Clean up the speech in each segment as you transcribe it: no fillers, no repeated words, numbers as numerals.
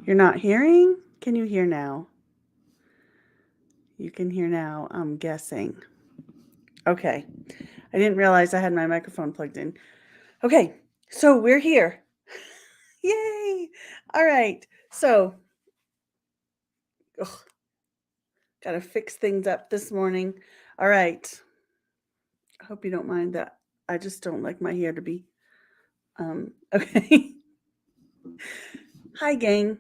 You're not hearing? Can you hear now? You can hear now, I'm guessing. Okay. I didn't realize I had my microphone plugged in. Okay. So we're here. Yay. All right. So, ugh, gotta fix things up this morning. All right. I hope you don't mind that. I just don't like my hair to be. Okay. Hi, gang.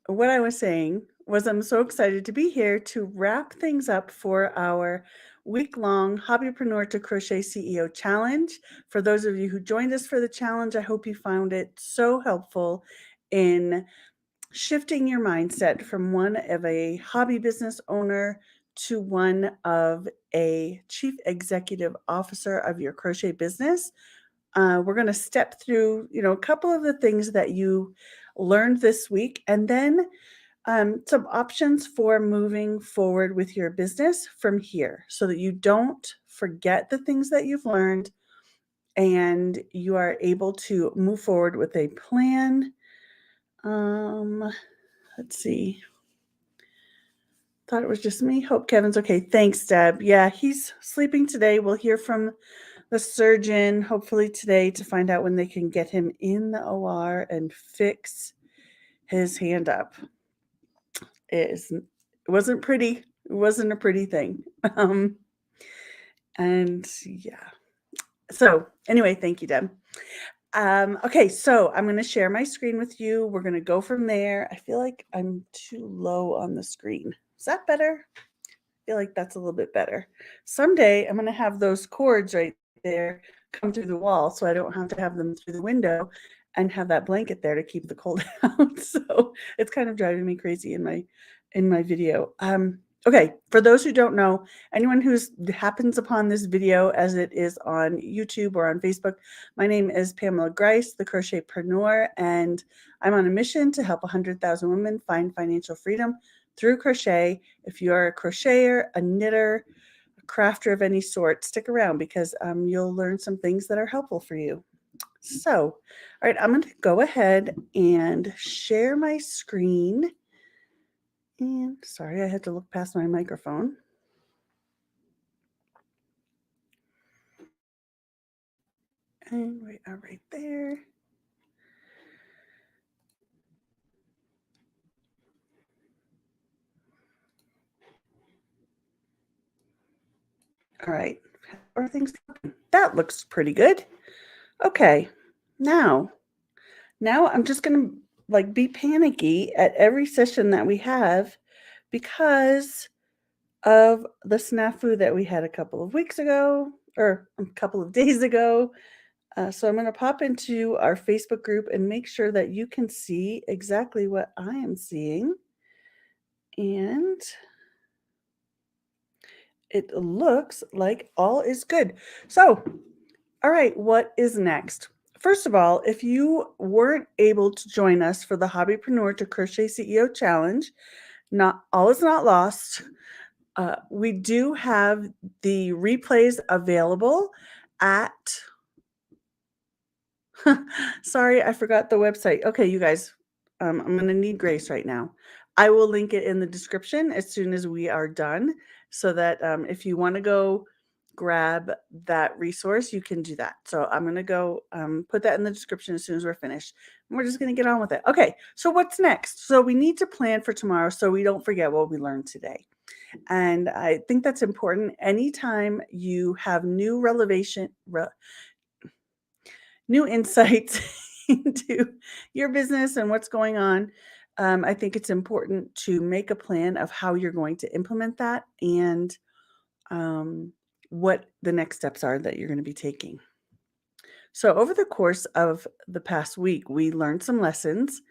What I was saying was I'm so excited to be here to wrap things up for our week-long Hobbypreneur to Crochet CEO challenge. For those of you who joined us for the challenge, I hope you found it so helpful in shifting your mindset from one of a hobby business owner to one of a chief executive officer of your crochet business. We're going to step through, a couple of the things that you learned this week, and then some options for moving forward with your business from here so that you don't forget the things that you've learned and you are able to move forward with a plan. Let's see. Thought it was just me. Hope Kevin's okay. Thanks, Deb. Yeah, he's sleeping today. We'll hear from the surgeon hopefully today to find out when they can get him in the OR and fix his hand up. It wasn't pretty. It wasn't a pretty thing. Um, and yeah. So anyway, thank you, Deb. Okay, so I'm going to share my screen with you. We're going to go from there. I feel like I'm too low on the screen. Is that better? I feel like that's a little bit better. Someday I'm going to have those cords right there come through the wall so I don't have to have them through the window and have that blanket there to keep the cold out. So it's kind of driving me crazy in my video. Okay, for those who don't know, anyone who happens upon this video as it is on YouTube or on Facebook, my name is Pamela Grice, the Crochetpreneur, and I'm on a mission to help 100,000 women find financial freedom through crochet. If you are a crocheter, a knitter, a crafter of any sort, stick around because you'll learn some things that are helpful for you. So, all right, I'm going to go ahead and share my screen. And sorry, I had to look past my microphone. And we are right there. All right, how are things looking? That looks pretty good. Okay, now I'm just gonna be panicky at every session that we have because of the snafu that we had a couple of weeks ago or a couple of days ago. So I'm going to pop into our Facebook group and make sure that you can see exactly what I am seeing. And it looks like all is good. So, all right, what is next? First of all, if you weren't able to join us for the Hobbypreneur to Crochet CEO Challenge, not all is not lost. We do have the replays available at sorry, I forgot the website. Okay, you guys, I'm going to need grace right now. I will link it in the description as soon as we are done so that if you want to go grab that resource, you can do that. So I'm going to go put that in the description as soon as we're finished. And we're just going to get on with it. Okay, so what's next? So we need to plan for tomorrow so we don't forget what we learned today. And I think that's important. Anytime you have new new insights into your business and what's going on, I think it's important to make a plan of how you're going to implement that and what the next steps are that you're going to be taking. So, over the course of the past week, we learned some lessons,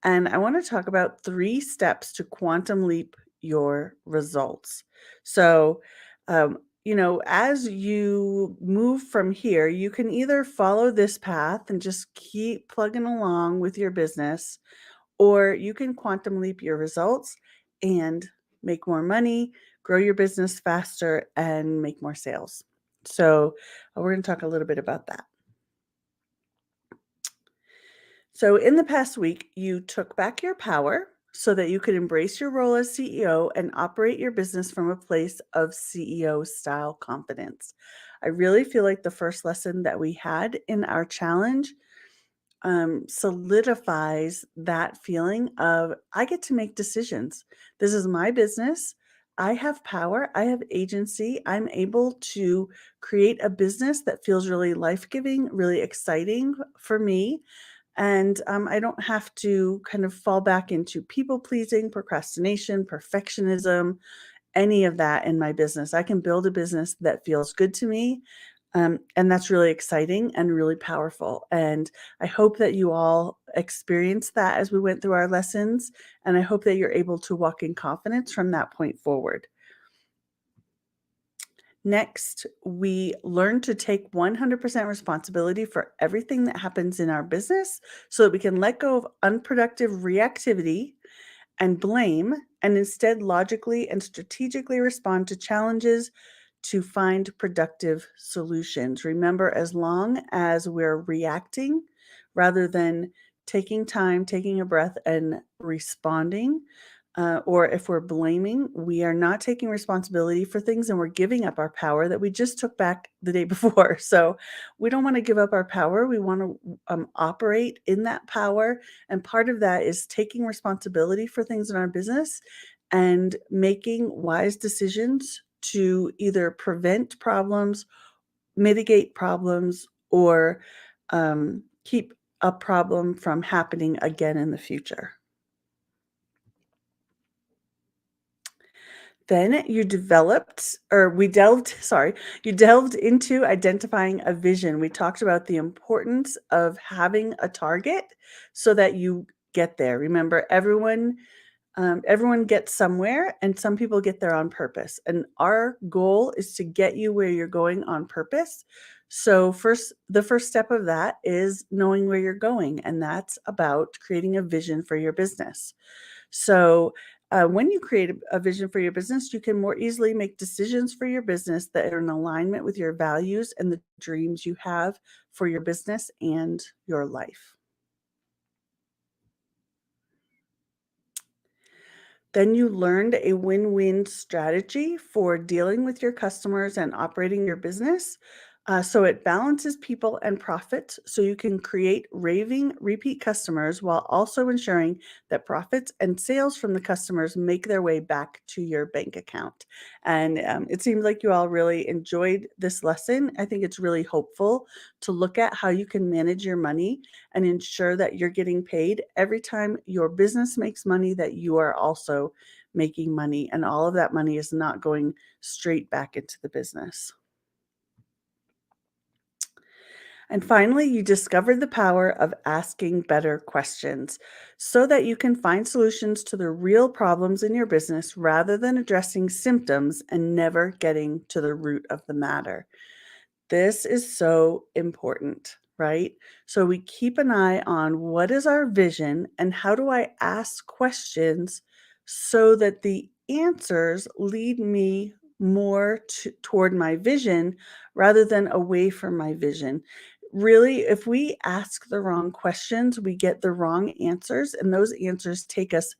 and I want to talk about 3 steps to quantum leap your results. So, as you move from here, you can either follow this path and just keep plugging along with your business, or you can quantum leap your results and make more money, grow your business faster, and make more sales. So, we're going to talk a little bit about that. So, in the past week, you took back your power so that you could embrace your role as CEO and operate your business from a place of CEO style confidence. I really feel like the first lesson that we had in our challenge solidifies that feeling of I get to make decisions. This is my business. I have power. I have agency. I'm able to create a business that feels really life giving, really exciting for me, and I don't have to kind of fall back into people pleasing, procrastination, perfectionism, any of that in my business. I can build a business that feels good to me. And that's really exciting and really powerful. And I hope that you all experienced that as we went through our lessons. And I hope that you're able to walk in confidence from that point forward. Next, we learn to take 100% responsibility for everything that happens in our business so that we can let go of unproductive reactivity and blame and instead logically and strategically respond to challenges to find productive solutions. Remember, as long as we're reacting rather than taking time, taking a breath, and responding, or if we're blaming, we are not taking responsibility for things and we're giving up our power that we just took back the day before. So we don't want to give up our power. We want to operate in that power. And part of that is taking responsibility for things in our business and making wise decisions to either prevent problems, mitigate problems, or keep a problem from happening again in the future. Then you developed or we delved sorry, you delved into identifying a vision. We talked about the importance of having a target so that you get there. Remember, everyone gets somewhere, and some people get there on purpose. And our goal is to get you where you're going on purpose. So the first step of that is knowing where you're going, and that's about creating a vision for your business. So, when you create a vision for your business, you can more easily make decisions for your business that are in alignment with your values and the dreams you have for your business and your life. Then you learned a win-win strategy for dealing with your customers and operating your business. So it balances people and profits so you can create raving repeat customers while also ensuring that profits and sales from the customers make their way back to your bank account. And it seems like you all really enjoyed this lesson. I think it's really hopeful to look at how you can manage your money and ensure that you're getting paid every time your business makes money, that you are also making money. And all of that money is not going straight back into the business. And finally, you discovered the power of asking better questions so that you can find solutions to the real problems in your business rather than addressing symptoms and never getting to the root of the matter. This is so important, right? So we keep an eye on what is our vision and how do I ask questions so that the answers lead me more toward my vision rather than away from my vision. Really, if we ask the wrong questions, we get the wrong answers, and those answers take us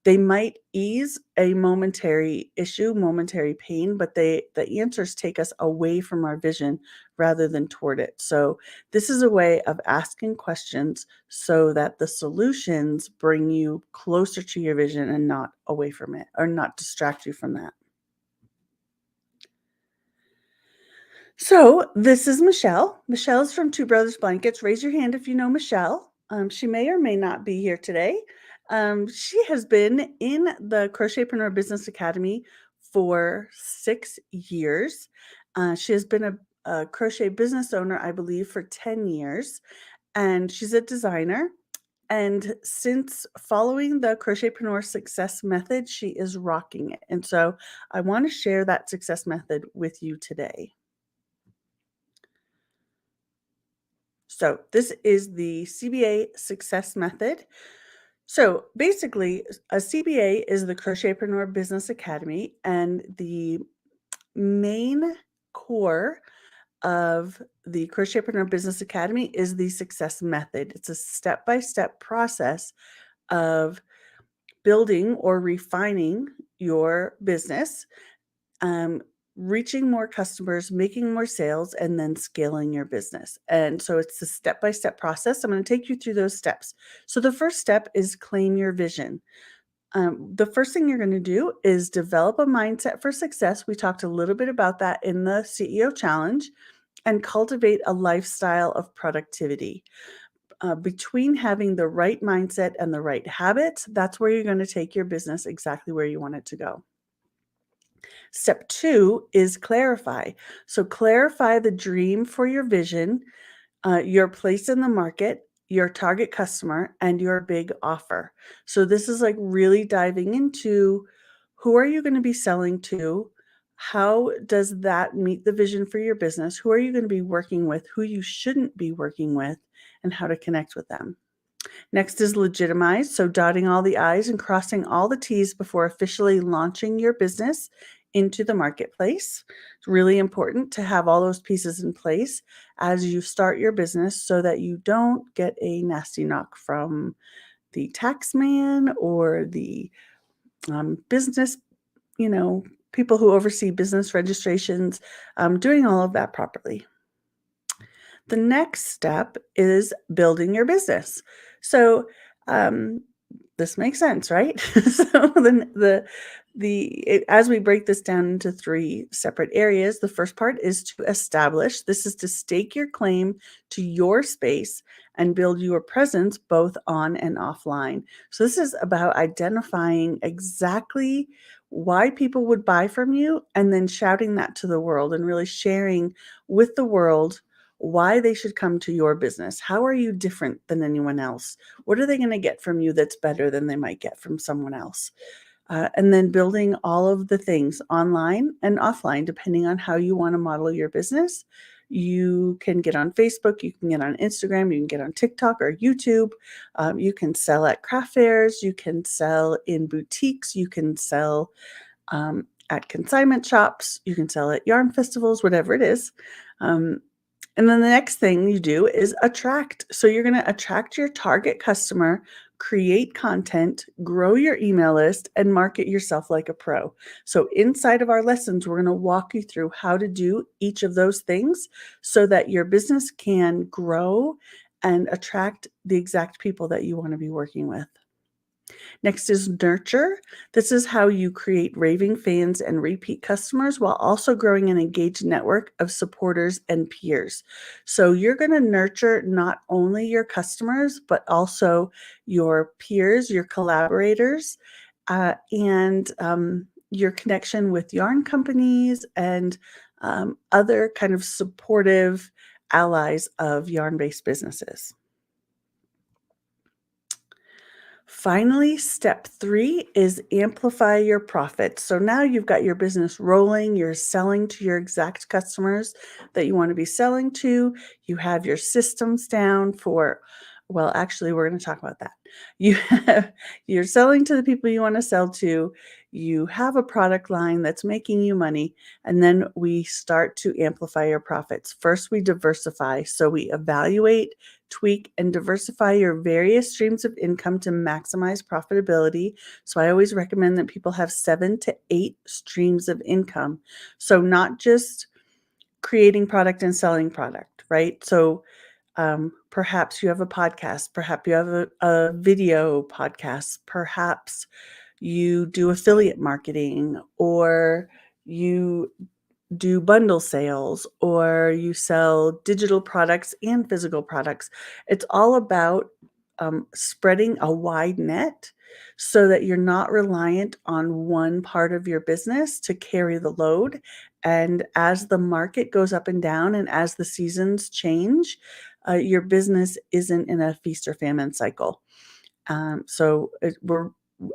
they might ease a momentary issue, momentary pain, but the answers take us away from our vision rather than toward it. So this is a way of asking questions so that the solutions bring you closer to your vision and not away from it or not distract you from that. So this is Michelle. Michelle's from Two Brothers Blankets. Raise your hand if you know Michelle. She may or may not be here today. She has been in the Crochetpreneur Business Academy for 6 years. She has been a crochet business owner, I believe, for 10 years, and she's a designer. And since following the Crochetpreneur Success Method, she is rocking it. And so I want to share that success method with you today. So this is the CBA success method. So basically, a CBA is the Crochetpreneur Business Academy, and the main core of the Crochetpreneur Business Academy is the success method. It's a step-by-step process of building or refining your business, um, reaching more customers, making more sales, and then scaling your business. And so it's a step-by-step process. I'm going to take you through those steps. So the first step is claim your vision. The first thing you're going to do is develop a mindset for success. We talked a little bit about that in the CEO challenge, and cultivate a lifestyle of productivity. Between having the right mindset and the right habits, that's where you're going to take your business exactly where you want it to go. Step 2 is clarify. So clarify the dream for your vision, your place in the market, your target customer, and your big offer. So this is like really diving into who are you going to be selling to? How does that meet the vision for your business? Who are you going to be working with? Who you shouldn't be working with, and how to connect with them. Next is legitimize. So dotting all the I's and crossing all the T's before officially launching your business into the marketplace. It's really important to have all those pieces in place as you start your business so that you don't get a nasty knock from the tax man or the business, people who oversee business registrations, doing all of that properly. The next step is building your business. So, this makes sense, right? So then as we break this down into 3 separate areas, the first part is to establish. This is to stake your claim to your space and build your presence both on and offline. So this is about identifying exactly why people would buy from you and then shouting that to the world and really sharing with the world why they should come to your business. How are you different than anyone else? What are they going to get from you that's better than they might get from someone else? And then building all of the things online and offline, depending on how you want to model your business. You can get on Facebook, you can get on Instagram, you can get on TikTok or YouTube. You can sell at craft fairs, you can sell in boutiques, you can sell at consignment shops, you can sell at yarn festivals, whatever it is. And then the next thing you do is attract. So you're going to attract your target customer, create content, grow your email list, and market yourself like a pro. So inside of our lessons, we're going to walk you through how to do each of those things so that your business can grow and attract the exact people that you want to be working with. Next is nurture. This is how you create raving fans and repeat customers while also growing an engaged network of supporters and peers. So you're going to nurture not only your customers, but also your peers, your collaborators, and your connection with yarn companies and other kind of supportive allies of yarn-based businesses. Finally, step 3 is amplify your profits. So now you've got your business rolling, you're selling to your exact customers that you want to be selling to. You have your systems down well, actually, we're going to talk about that. You're selling to the people you want to sell to. You have a product line that's making you money, and then we start to amplify your profits. First, we diversify. So we evaluate, tweak, and diversify your various streams of income to maximize profitability. So I always recommend that people have 7 to 8 streams of income. So not just creating product and selling product, right? So perhaps you have a podcast, perhaps you have a video podcast, perhaps you do affiliate marketing, or you do bundle sales, or you sell digital products and physical products. It's all about spreading a wide net so that you're not reliant on one part of your business to carry the load. And as the market goes up and down and as the seasons change, your business isn't in a feast or famine cycle.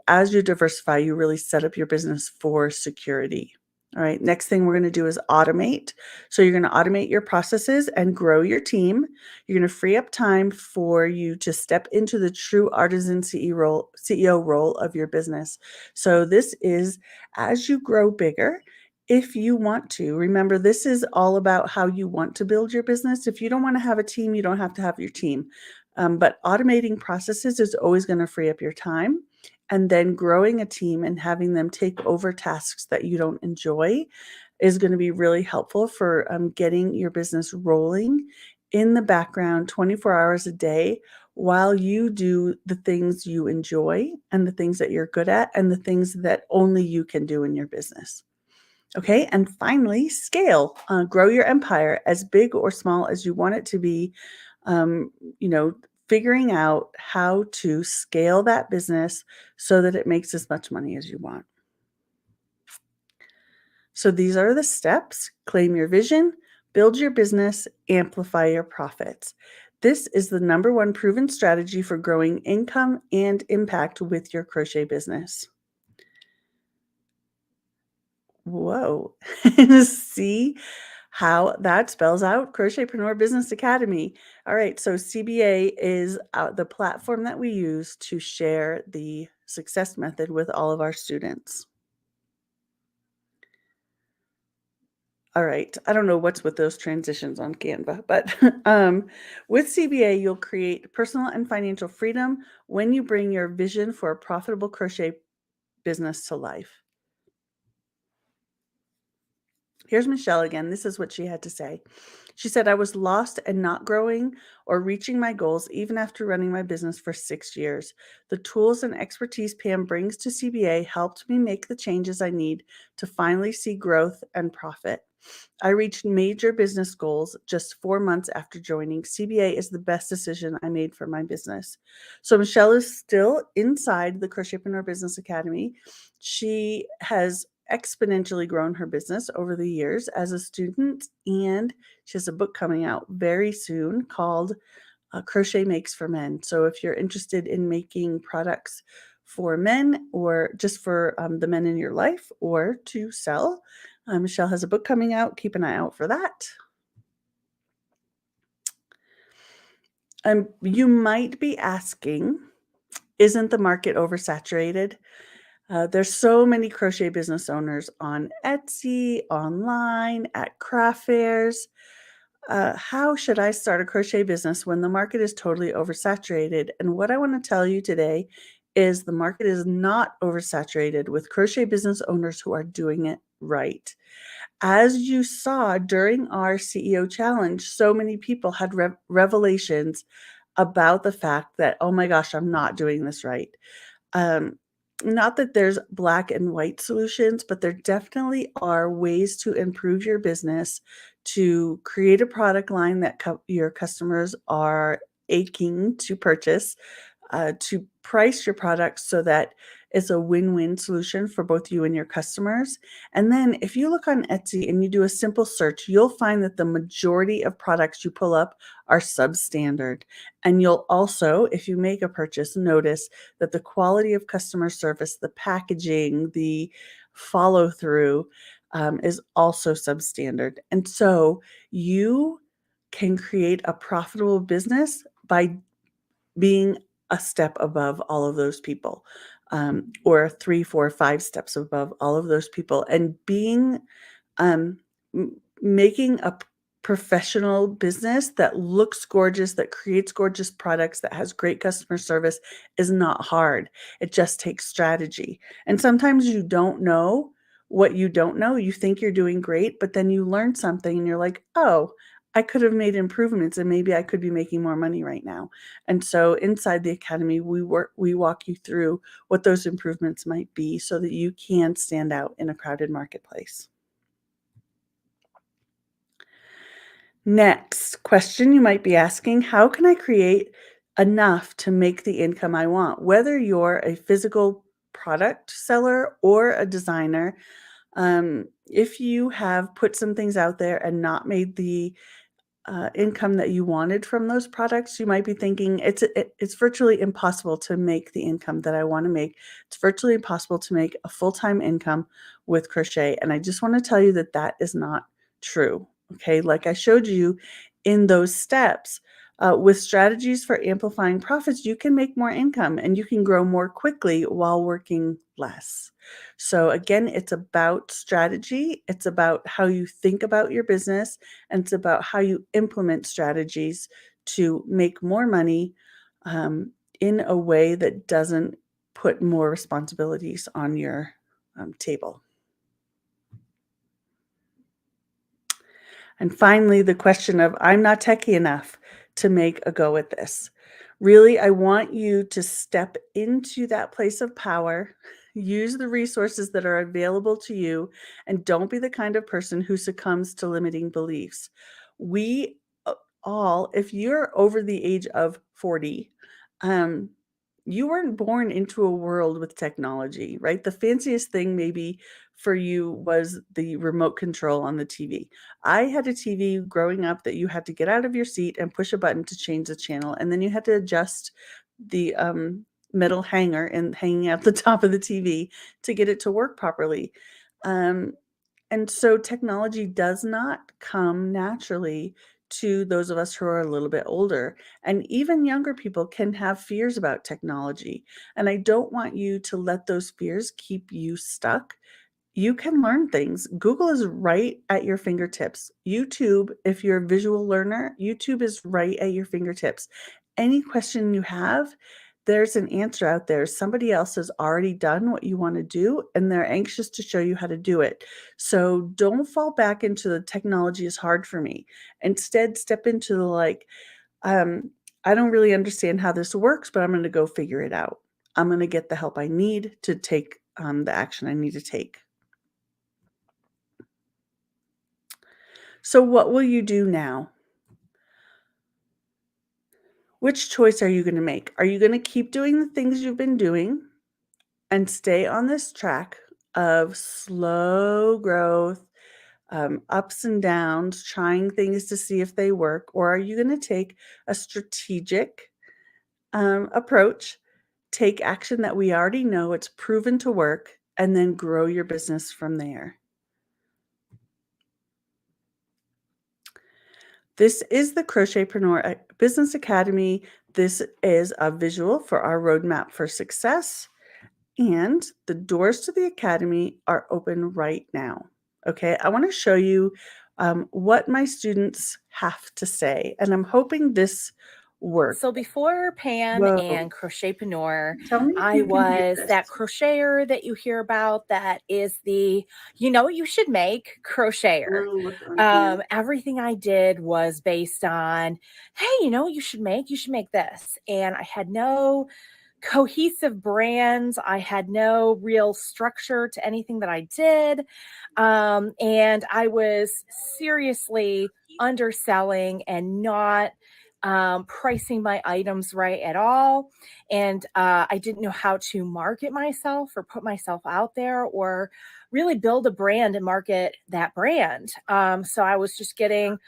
As you diversify, you really set up your business for security. All right. Next thing we're going to do is automate. So you're going to automate your processes and grow your team. You're going to free up time for you to step into the true artisan CEO role of your business. So this is as you grow bigger if you want to. Remember, this is all about how you want to build your business. If you don't want to have a team, you don't have to have your team. But automating processes is always going to free up your time. And then growing a team and having them take over tasks that you don't enjoy is going to be really helpful for getting your business rolling in the background 24 hours a day while you do the things you enjoy and the things that you're good at and the things that only you can do in your business. Okay, and finally, scale. Grow your empire as big or small as you want it to be. Um, you know, figuring out how to scale that business so that it makes as much money as you want. So these are the steps: claim your vision, build your business, amplify your profits. This is the number one proven strategy for growing income and impact with your crochet business. Whoa. See how that spells out Crochetpreneur Business Academy. All right, so CBA is the platform that we use to share the success method with all of our students. All right, I don't know what's with those transitions on Canva, but with CBA, you'll create personal and financial freedom when you bring your vision for a profitable crochet business to life. Here's Michelle again. This is what she had to say. She said, I was lost and not growing or reaching my goals even after running my business for 6 years. The tools and expertise Pam brings to CBA helped me make the changes I need to finally see growth and profit. I reached major business goals just 4 months after joining. CBA is the best decision I made for my business. So Michelle is still inside the Crochetpreneur Business Academy. She has exponentially grown her business over the years as a student, and she has a book coming out very soon called Crochet Makes for Men. So if you're interested in making products for men or just for the men in your life or to sell, Michelle has a book coming out. Keep an eye out for that. You might be asking, isn't the market oversaturated? There's so many crochet business owners on Etsy, online, at craft fairs. How should I start a crochet business when the market is totally oversaturated? And what I want to tell you today is the market is not oversaturated with crochet business owners who are doing it right. As you saw during our CEO challenge, so many people had revelations about the fact that, oh my gosh, I'm not doing this right. Um, Not that there's black and white solutions, but there definitely are ways to improve your business, to create a product line that your customers are aching to purchase, to price your products so that it's a win-win solution for both you and your customers. And then if you look on Etsy and you do a simple search, you'll find that the majority of products you pull up are substandard. And you'll also, if you make a purchase, notice that the quality of customer service, the packaging, the follow through is also substandard. And so you can create a profitable business by being a step above all of those people, or 3, 4, 5 steps above all of those people, and being um, making a professional business that looks gorgeous, that creates gorgeous products, that has great customer service is not hard. It just takes strategy. And sometimes you don't know what you don't know. You think you're doing great, but then you learn something and you're like, oh, I could have made improvements and maybe I could be making more money right now. And so inside the academy, we walk you through what those improvements might be so that you can stand out in a crowded marketplace. Next question you might be asking, how can I create enough to make the income I want? Whether you're a physical product seller or a designer, if you have put some things out there and not made the income that you wanted from those products, you might be thinking it's virtually impossible to make the income that I want to make. It's virtually impossible to make a full-time income with crochet. And I just want to tell you that that is not true. Okay, like I showed you in those steps, With strategies for amplifying profits, you can make more income and you can grow more quickly while working less. So, again, it's about strategy, it's about how you think about your business, and it's about how you implement strategies to make more money in a way that doesn't put more responsibilities on your table. And finally, the question of I'm not techie enough to make a go at this. Really, I want you to step into that place of power, use the resources that are available to you, and don't be the kind of person who succumbs to limiting beliefs. We all, if you're over the age of 40, um, you weren't born into a world with technology, right? The fanciest thing maybe for you was the remote control on the TV. I had a TV growing up that you had to get out of your seat and push a button to change the channel, and then you had to adjust the metal hanger and hanging out the top of the TV to get it to work properly. Um, and so technology does not come naturally to those of us who are a little bit older. And even younger people can have fears about technology. And I don't want you to let those fears keep you stuck. You can learn things. Google is right at your fingertips. YouTube, if you're a visual learner, YouTube is right at your fingertips. Any question you have, there's an answer out there. Somebody else has already done what you want to do, and they're anxious to show you how to do it. So don't fall back into the technology is hard for me. Instead, step into the um, I don't really understand how this works, but I'm going to go figure it out. I'm going to get the help I need to take the action I need to take. So what will you do now? Which choice are you going to make? Are you going to keep doing the things you've been doing and stay on this track of slow growth, ups and downs, trying things to see if they work? Or are you going to take a strategic approach, take action that we already know it's proven to work, and then grow your business from there? This is the Crochetpreneur Business Academy. This is a visual for our roadmap for success, and the doors to the academy are open right now. Okay, I want to show you what my students have to say, and I'm hoping this works. So before Pam Whoa. and Crochetpreneur, Tell me if I you can hear was this. that crocheter that you hear about that is the, you know what you should make, crocheter. Look on here. Everything I did was based on, hey, you know what you should make? You should make this. And I had no cohesive brands. I had no real structure to anything that I did. And I was seriously underselling and not pricing my items right at all. And I didn't know how to market myself or put myself out there or really build a brand and market that brand. So I was just getting,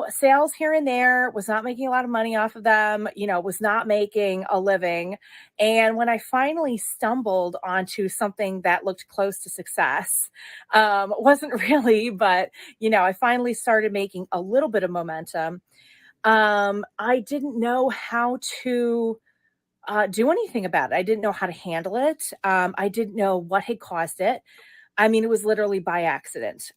sales here and there, was not making a lot of money off of them, was not making a living. And when I finally stumbled onto something that looked close to success, wasn't really, but, I finally started making a little bit of momentum. I didn't know how to do anything about it. I didn't know how to handle it. I didn't know what had caused it. I mean, it was literally by accident.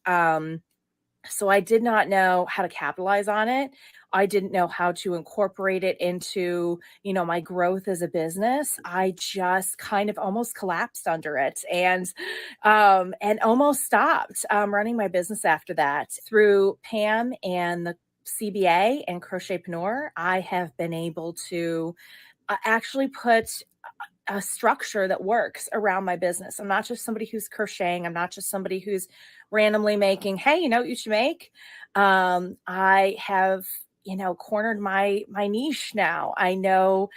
So I did not know how to capitalize on it. I didn't know how to incorporate it into, my growth as a business. I just kind of almost collapsed under it and almost stopped running my business after that. Through Pam and the CBA and Crochetpreneur, I have been able to actually put a structure that works around my business. I'm not just somebody who's crocheting. I'm not just somebody who's randomly making, hey, you know what you should make? I have, cornered my niche now. I know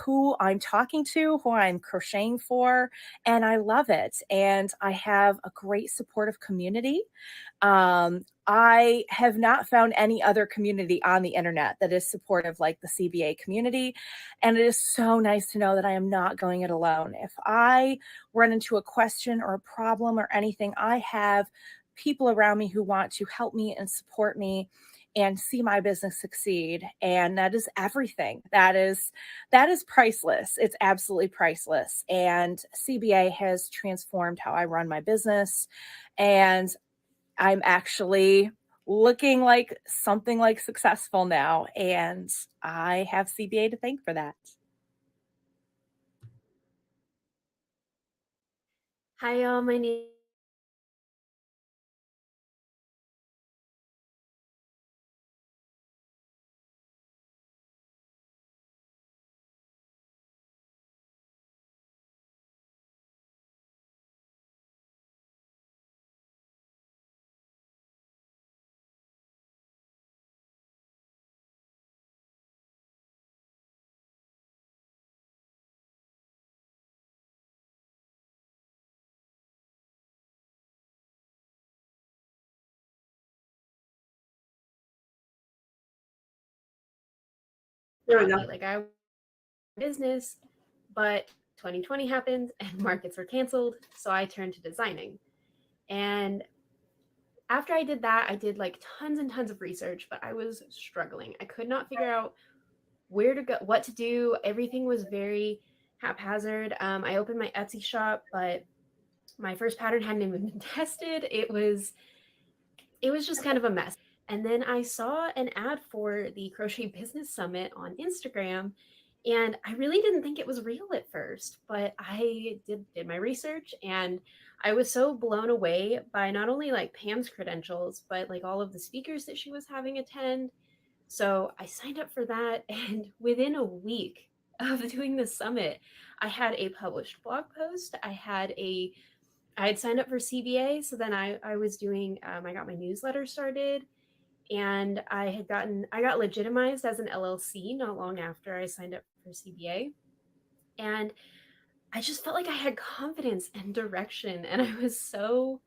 who I'm talking to, who I'm crocheting for, and I love it. And I have a great supportive community. I have not found any other community on the internet that is supportive like the CBA community. And it is so nice to know that I am not going it alone. If I run into a question or a problem or anything, I have people around me who want to help me and support me. and see my business succeed. And that is everything. That is priceless. It's absolutely priceless. And CBA has transformed how I run my business. And I'm actually looking like something like successful now. And I have CBA to thank for that. Hi, y'all. My name There we go. like I business, but 2020 happened and markets were canceled, so I turned to designing. And after I did that, I did like tons and tons of research, but I was struggling. I could not figure out where to go, what to do. Everything was very haphazard. I opened my Etsy shop, but my first pattern hadn't even been tested. It was just kind of a mess. And then I saw an ad for the Crochet Business Summit on Instagram, and I really didn't think it was real at first, but I did my research, and I was so blown away by not only like Pam's credentials, but like all of the speakers that she was having attend. So I signed up for that, and within a week of doing the summit, I had a published blog post. I had signed up for CBA, so then I was doing I got my newsletter started, and I got legitimized as an LLC not long after I signed up for CBA, and I just felt like I had confidence and direction, and I was so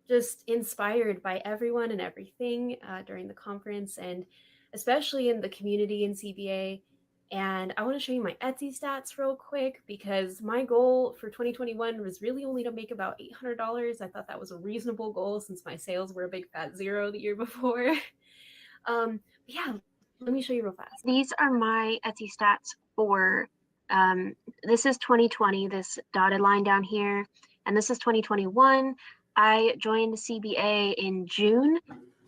just inspired by everyone and everything during the conference, and especially in the community in CBA. And I want to show you my Etsy stats real quick because my goal for 2021 was really only to make about $800. I thought that was a reasonable goal since my sales were a big fat zero the year before. Yeah, let me show you real fast. These are my Etsy stats for, this is 2020, this dotted line down here, and this is 2021. I joined CBA in June,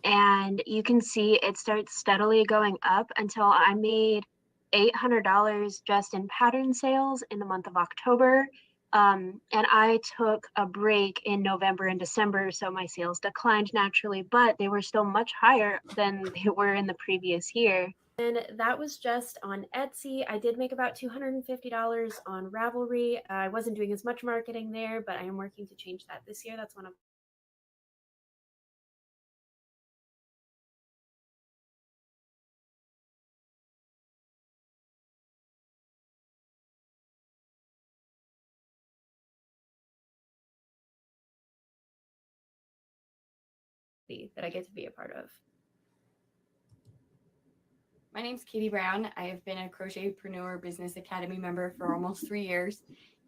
and you can see it starts steadily going up until I made $800 just in pattern sales in the month of October. And I took a break in November and December, so my sales declined naturally, but they were still much higher than they were in the previous year. And that was just on Etsy. I did make about $250 on Ravelry. I wasn't doing as much marketing there, but I am working to change that this year. That's one of that I get to be a part of. My name's Katie Brown. I have been a Crochetpreneur Business Academy member for almost 3 years,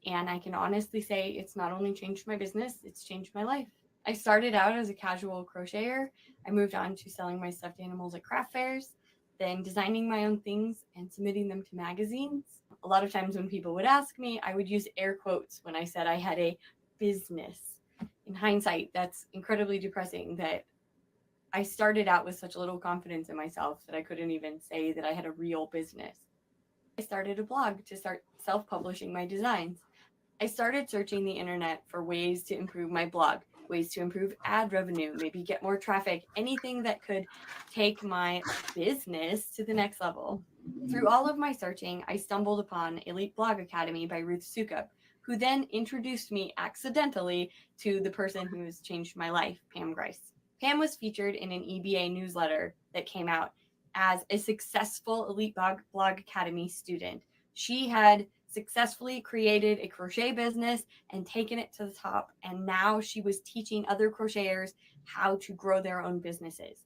and I can honestly say it's not only changed my business, it's changed my life. I started out as a casual crocheter. I moved on to selling my stuffed animals at craft fairs, then designing my own things and submitting them to magazines. A lot of times when people would ask me, I would use air quotes when I said I had a business. In hindsight, that's incredibly depressing that I started out with such little confidence in myself that I couldn't even say that I had a real business. I started a blog to start self-publishing my designs. I started searching the internet for ways to improve my blog, ways to improve ad revenue, maybe get more traffic, anything that could take my business to the next level. Through all of my searching, I stumbled upon Elite Blog Academy by Ruth Sukup, who then introduced me accidentally to the person who has changed my life, Pam Grice. Pam was featured in an EBA newsletter that came out as a successful Elite Blog Academy student. She had successfully created a crochet business and taken it to the top, and now she was teaching other crocheters how to grow their own businesses.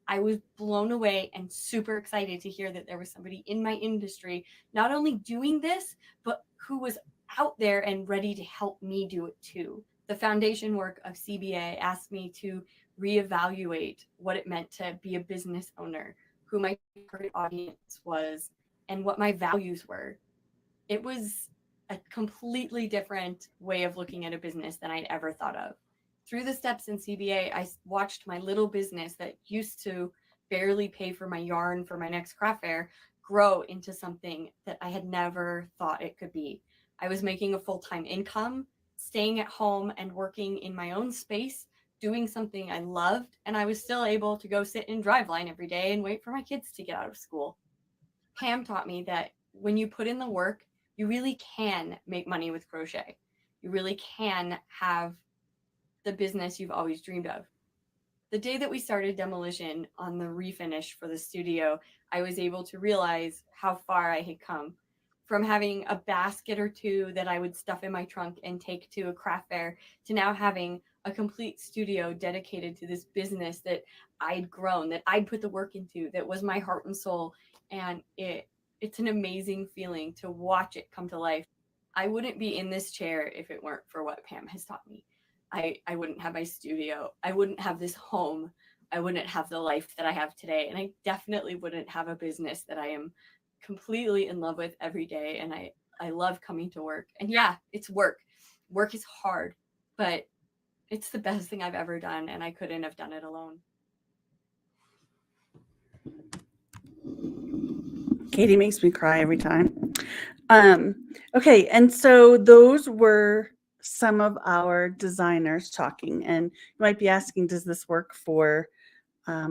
I was blown away and super excited to hear that there was somebody in my industry not only doing this, but who was out there and ready to help me do it too. The foundation work of CBA asked me to reevaluate what it meant to be a business owner, who my target audience was, and what my values were. It was a completely different way of looking at a business than I'd ever thought of. Through the steps in CBA, I watched my little business that used to barely pay for my yarn for my next craft fair grow into something that I had never thought it could be. I was making a full-time income, staying at home and working in my own space, doing something I loved, and I was still able to go sit in driveline every day and wait for my kids to get out of school. Pam taught me that when you put in the work, you really can make money with crochet. You really can have the business you've always dreamed of. The day that we started demolition on the refinish for the studio, I was able to realize how far I had come. From having a basket or two that I would stuff in my trunk and take to a craft fair, to now having a complete studio dedicated to this business that I'd grown, that I'd put the work into, that was my heart and soul. And it's an amazing feeling to watch it come to life. I wouldn't be in this chair if it weren't for what Pam has taught me. I wouldn't have my studio. I wouldn't have this home. I wouldn't have the life that I have today. And I definitely wouldn't have a business that I am completely in love with every day. And I love coming to work. And yeah, it's work. Work is hard, but it's the best thing I've ever done. And I couldn't have done it alone. Katie makes me cry every time. Okay, and so those were some of our designers talking, and you might be asking, does this work for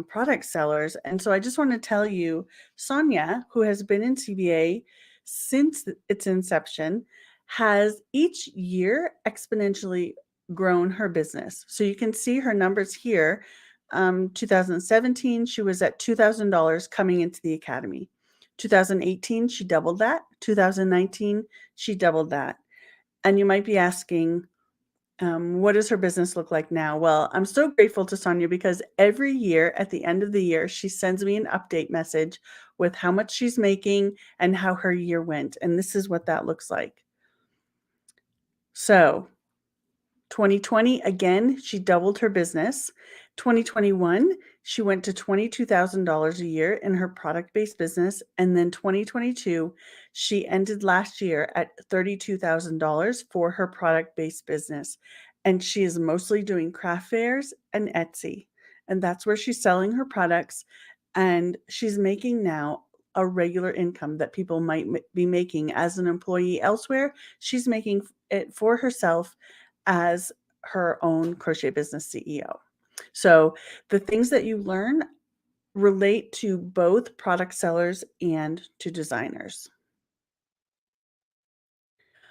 product sellers? And so I just want to tell you, Sonia, who has been in CBA since its inception, has each year exponentially grown her business. So you can see her numbers here. 2017, she was at $2,000 coming into the academy. 2018, she doubled that. 2019, she doubled that. And you might be asking, what does her business look like now? Well, I'm so grateful to Sonia because every year at the end of the year, she sends me an update message with how much she's making and how her year went. And this is what that looks like. So 2020, again, she doubled her business. 2021, she went to $22,000 a year in her product-based business. And then 2022, she ended last year at $32,000 for her product-based business. And she is mostly doing craft fairs and Etsy. And that's where she's selling her products. And she's making now a regular income that people might be making as an employee elsewhere. She's making it for herself as her own crochet business CEO. So the things that you learn relate to both product sellers and to designers.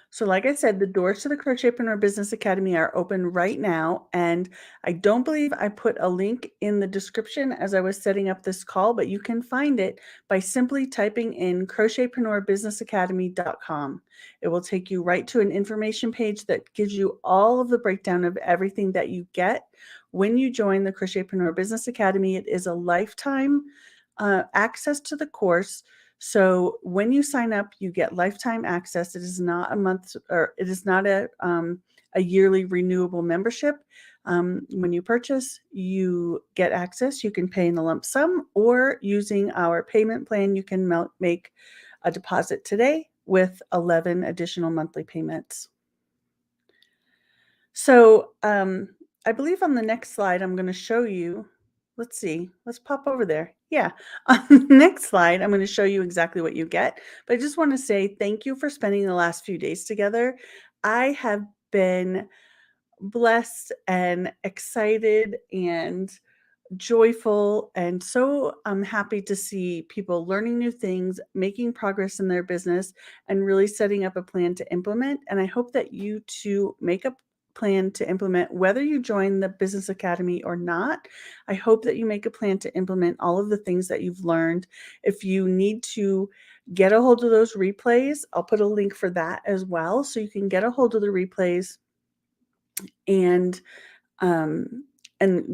So like I said, the doors to the Crochetpreneur Business Academy are open right now. And I don't believe I put a link in the description as I was setting up this call, but you can find it by simply typing in crochetpreneurbusinessacademy.com. It will take you right to an information page that gives you all of the breakdown of everything that you get when you join the Crochetpreneur Business Academy. It is a lifetime access to the course. So when you sign up, you get lifetime access. It is not a month, or it is not a yearly renewable membership. When you purchase, you get access. You can pay in a lump sum, or using our payment plan, you can make a deposit today with 11 additional monthly payments. So I believe on the next slide, I'm going to show you. Let's see. Let's pop over there. Yeah. On the next slide, I'm going to show you exactly what you get. But I just want to say thank you for spending the last few days together. I have been blessed and excited and joyful, and so I'm happy to see people learning new things, making progress in their business, and really setting up a plan to implement. And I hope that you too make a plan to implement, whether you join the Business Academy or not. I hope that you make a plan to implement all of the things that you've learned. If you need to get a hold of those replays, I'll put a link for that as well, so you can get a hold of the replays and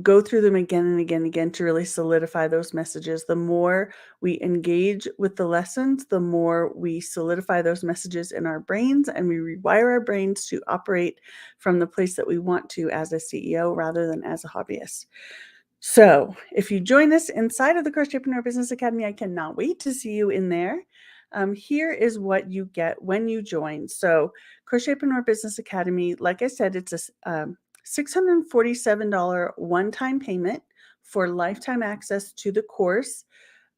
go through them again and again and again to really solidify those messages. The more we engage with the lessons, the more we solidify those messages in our brains, and we rewire our brains to operate from the place that we want to as a CEO rather than as a hobbyist. So if you join us inside of the Crochetpreneur Business Academy, I cannot wait to see you in there. Here is what you get when you join. So Crochetpreneur Business Academy, like I said, it's a $647 one-time payment for lifetime access to the course,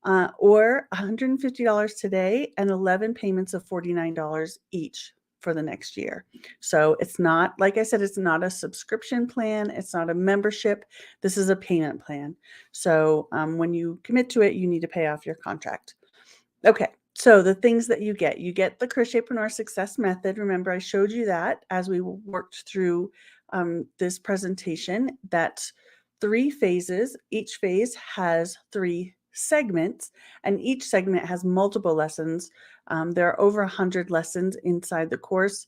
or $150 today and 11 payments of $49 each for the next year. So it's not, like I said, it's not a subscription plan. It's not a membership. This is a payment plan. So when you commit to it, you need to pay off your contract. Okay, so the things that you get the Crochetpreneur Success Method. Remember, I showed you that as we worked through this presentation. That's 3 phases. Each phase has 3 segments, and each segment has multiple lessons. There are over 100 lessons inside the course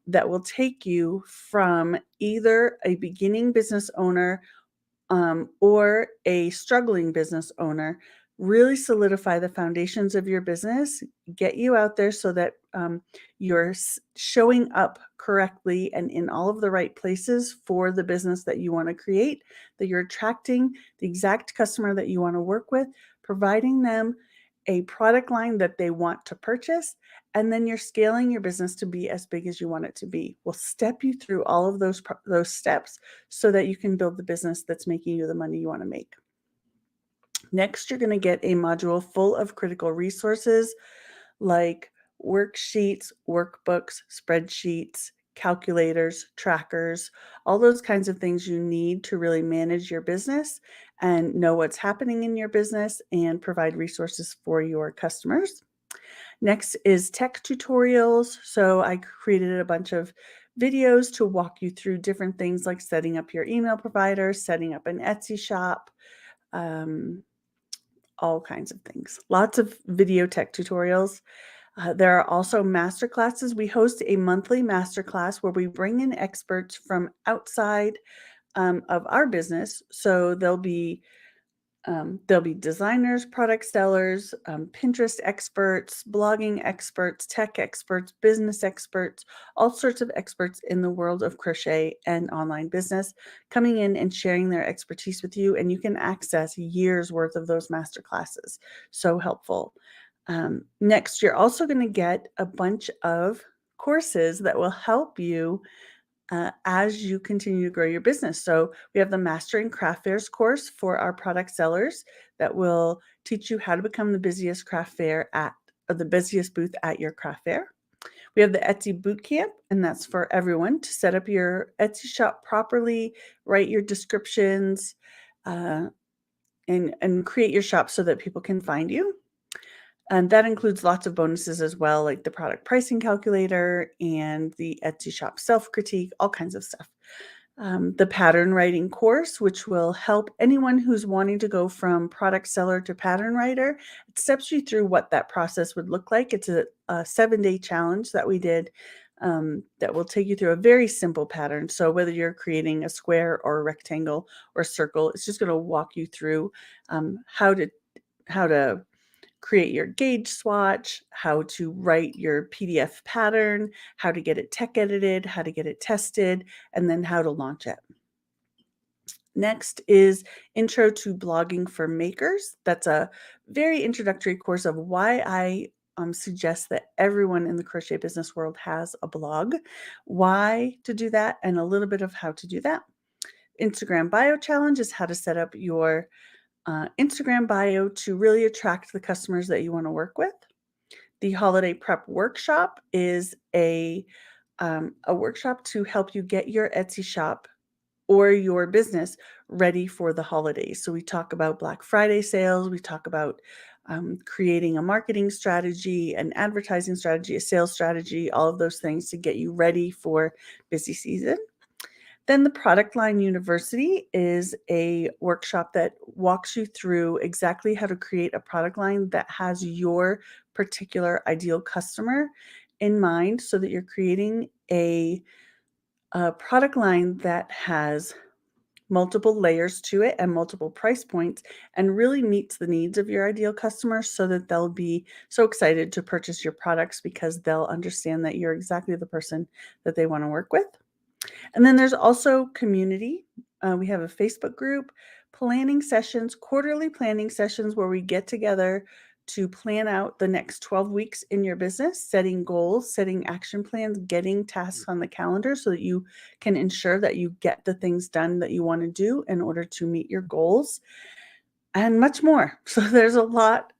that will take you from either a beginning business owner or a struggling business owner, really solidify the foundations of your business, get you out there so that you're showing up correctly and in all of the right places for the business that you want to create, that you're attracting the exact customer that you want to work with, providing them a product line that they want to purchase, and then you're scaling your business to be as big as you want it to be. We'll step you through all of those steps so that you can build the business that's making you the money you want to make. Next, you're going to get a module full of critical resources like worksheets, workbooks, spreadsheets, calculators, trackers, all those kinds of things you need to really manage your business and know what's happening in your business and provide resources for your customers. Next is tech tutorials. So I created a bunch of videos to walk you through different things like setting up your email provider, setting up an Etsy shop, all kinds of things. Lots of video tech tutorials. There are also master classes. We host a monthly masterclass where we bring in experts from outside of our business. So there'll be designers, product sellers, Pinterest experts, blogging experts, tech experts, business experts, all sorts of experts in the world of crochet and online business coming in and sharing their expertise with you. And you can access years worth of those master classes. So helpful. Next, you're also going to get a bunch of courses that will help you as you continue to grow your business. So we have the Mastering Craft Fairs course for our product sellers that will teach you how to become the busiest craft fair the busiest booth at your craft fair. We have the Etsy Bootcamp, and that's for everyone to set up your Etsy shop properly, write your descriptions, and create your shop so that people can find you. And that includes lots of bonuses as well, like the product pricing calculator and the Etsy shop self-critique, all kinds of stuff. The pattern writing course, which will help anyone who's wanting to go from product seller to pattern writer. It steps you through what that process would look like. It's a 7-day challenge that we did that will take you through a very simple pattern. So whether you're creating a square or a rectangle or a circle, it's just going to walk you through how to create your gauge swatch, how to write your PDF pattern, how to get it tech edited, how to get it tested, and then how to launch it. Next is Intro to Blogging for Makers. That's a very introductory course of why I suggest that everyone in the crochet business world has a blog, why to do that, and a little bit of how to do that. Instagram Bio Challenge is how to set up your Instagram bio to really attract the customers that you want to work with. The Holiday Prep Workshop is a workshop to help you get your Etsy shop or your business ready for the holidays. So we talk about Black Friday sales, we talk about creating a marketing strategy, an advertising strategy, a sales strategy, all of those things to get you ready for busy season. Then the Product Line University is a workshop that walks you through exactly how to create a product line that has your particular ideal customer in mind so that you're creating a product line that has multiple layers to it and multiple price points and really meets the needs of your ideal customer so that they'll be so excited to purchase your products because they'll understand that you're exactly the person that they want to work with. And then there's also community. We have a Facebook group, planning sessions, quarterly planning sessions where we get together to plan out the next 12 weeks in your business, setting goals, setting action plans, getting tasks on the calendar so that you can ensure that you get the things done that you want to do in order to meet your goals, and much more. So there's a lot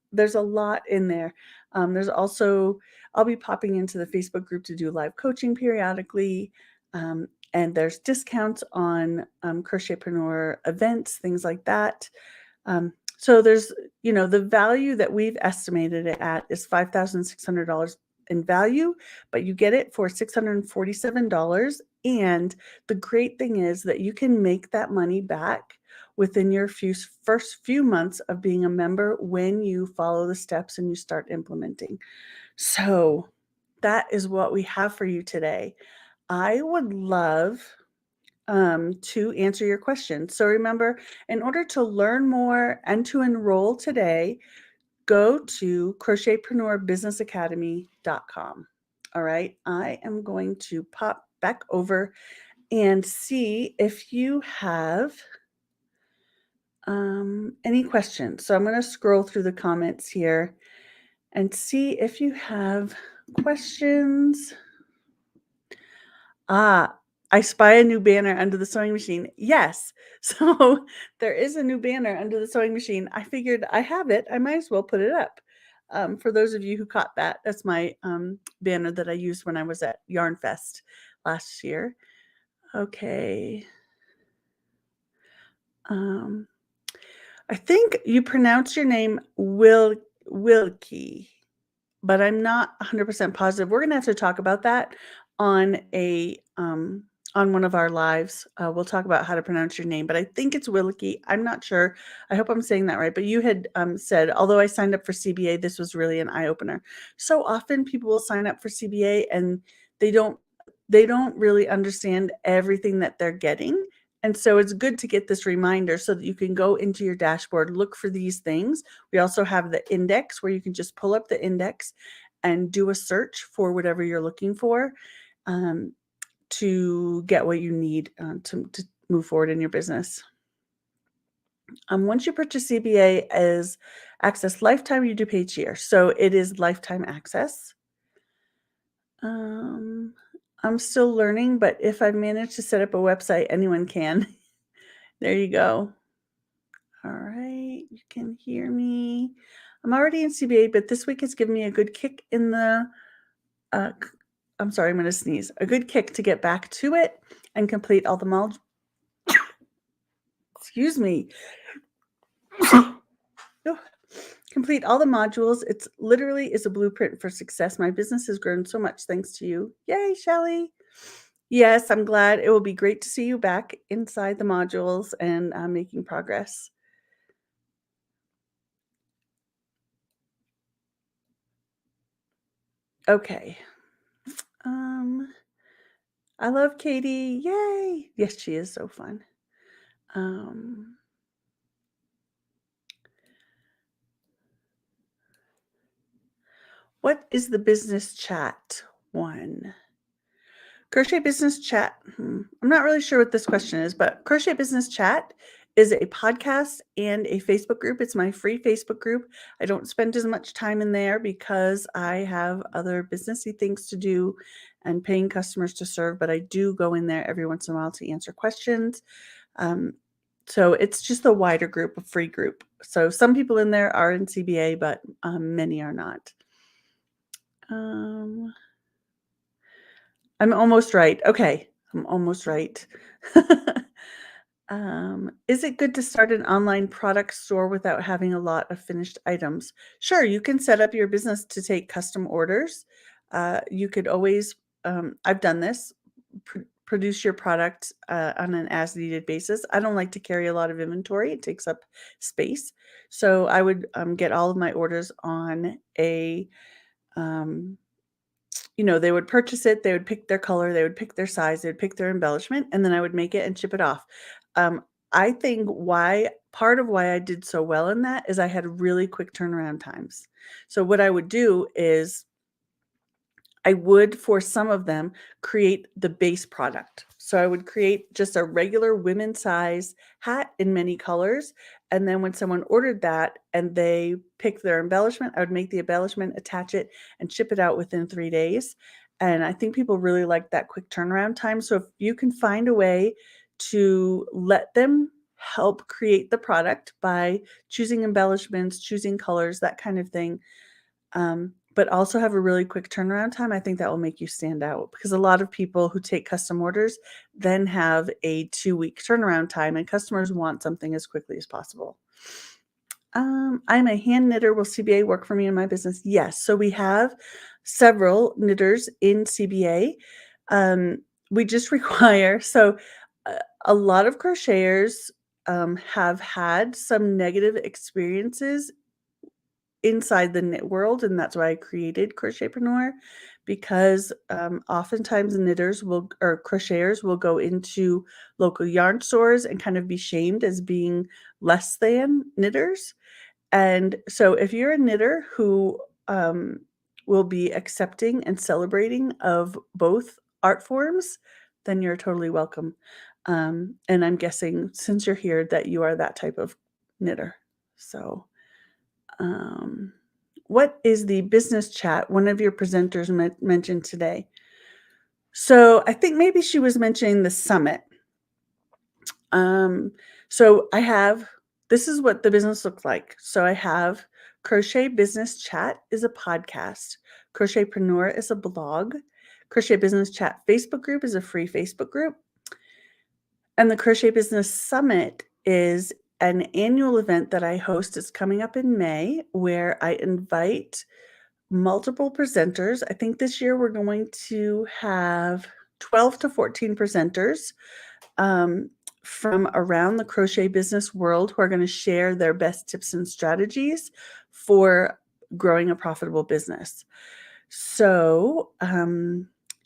in there. There's also, I'll be popping into the Facebook group to do live coaching periodically. And there's discounts on Crochetpreneur events, things like that. So there's, the value that we've estimated it at is $5,600 in value, but you get it for $647. And the great thing is that you can make that money back within your first few months of being a member when you follow the steps and you start implementing. So that is what we have for you today. I would love to answer your questions. So remember, in order to learn more and to enroll today, go to crochetpreneurbusinessacademy.com. All right, I am going to pop back over and see if you have any questions. So I'm going to scroll through the comments here and see if you have questions. I spy a new banner under the sewing machine. Yes. So there is a new banner under the sewing machine. I figured I have it. I might as well put it up. For those of you who caught that, that's my banner that I used when I was at Yarn Fest last year. Okay. I think you pronounce your name Wilkie, but I'm not 100% positive. We're going to have to talk about that on on one of our lives. We'll talk about how to pronounce your name, but I think it's Wilkie. I'm not sure. I hope I'm saying that right. But you had said, although I signed up for CBA, this was really an eye opener. So often people will sign up for CBA and they don't really understand everything that they're getting. And so it's good to get this reminder so that you can go into your dashboard, look for these things. We also have the index where you can just pull up the index and do a search for whatever you're looking for to get what you need to move forward in your business. Once you purchase CBA as access lifetime, you do pay each year. So it is lifetime access. I'm still learning, but if I manage to set up a website, anyone can. There you go. All right, you can hear me. I'm already in CBA, but this week has given me a good kick in the, I'm sorry, I'm going to sneeze. A good kick to get back to it and complete all the modules. Excuse me. Complete all the modules. It's literally is a blueprint for success. My business has grown so much thanks to you. Yay, Shelly. Yes, I'm glad. It will be great to see you back inside the modules and making progress. Okay. I love Katie. Yay. Yes, she is so fun. What is the business chat one? Crochet Business Chat. I'm not really sure what this question is, but Crochet Business Chat is a podcast and a Facebook group. It's my free Facebook group. I don't spend as much time in there because I have other businessy things to do and paying customers to serve, but I do go in there every once in a while to answer questions. So it's just a wider group, a free group. So some people in there are in CBA, but many are not. I'm almost right. Okay, I'm almost right. Is it good to start an online product store without having a lot of finished items? Sure, you can set up your business to take custom orders. You could always, I've done this, produce your product on an as-needed basis. I don't like to carry a lot of inventory. It takes up space. So I would get all of my orders on a they would purchase it, they would pick their color, they would pick their size, they would pick their embellishment, and then I would make it and ship it off. I think part of why I did so well in that is I had really quick turnaround times. So what I would do is I would, for some of them, create the base product. So I would create just a regular women's size hat in many colors. And then when someone ordered that and they picked their embellishment, I would make the embellishment, attach it, and ship it out within 3 days. And I think people really like that quick turnaround time. So if you can find a way to let them help create the product by choosing embellishments, choosing colors, that kind of thing, but also have a really quick turnaround time, I think that will make you stand out, because a lot of people who take custom orders then have a 2-week turnaround time, and customers want something as quickly as possible. I'm a hand knitter. Will CBA work for me in my business? Yes. So we have several knitters in CBA. We just require, so a lot of crocheters have had some negative experiences inside the knit world, and that's why I created Crochetpreneur, because oftentimes knitters will, or crocheters will, go into local yarn stores and kind of be shamed as being less than knitters. And so if you're a knitter who will be accepting and celebrating of both art forms, then you're totally welcome. And I'm guessing, since you're here, that you are that type of knitter. So what is the business chat one of your presenters mentioned today? So I think maybe she was mentioning the summit. So I have, this is what the business looks like. So I have Crochet Business Chat is a podcast. Crochetpreneur is a blog. Crochet Business Chat Facebook group is a free Facebook group. And the Crochet Business Summit is an annual event that I host. It's coming up in May, where I invite multiple presenters. I think this year we're going to have 12 to 14 presenters from around the crochet business world who are going to share their best tips and strategies for growing a profitable business. So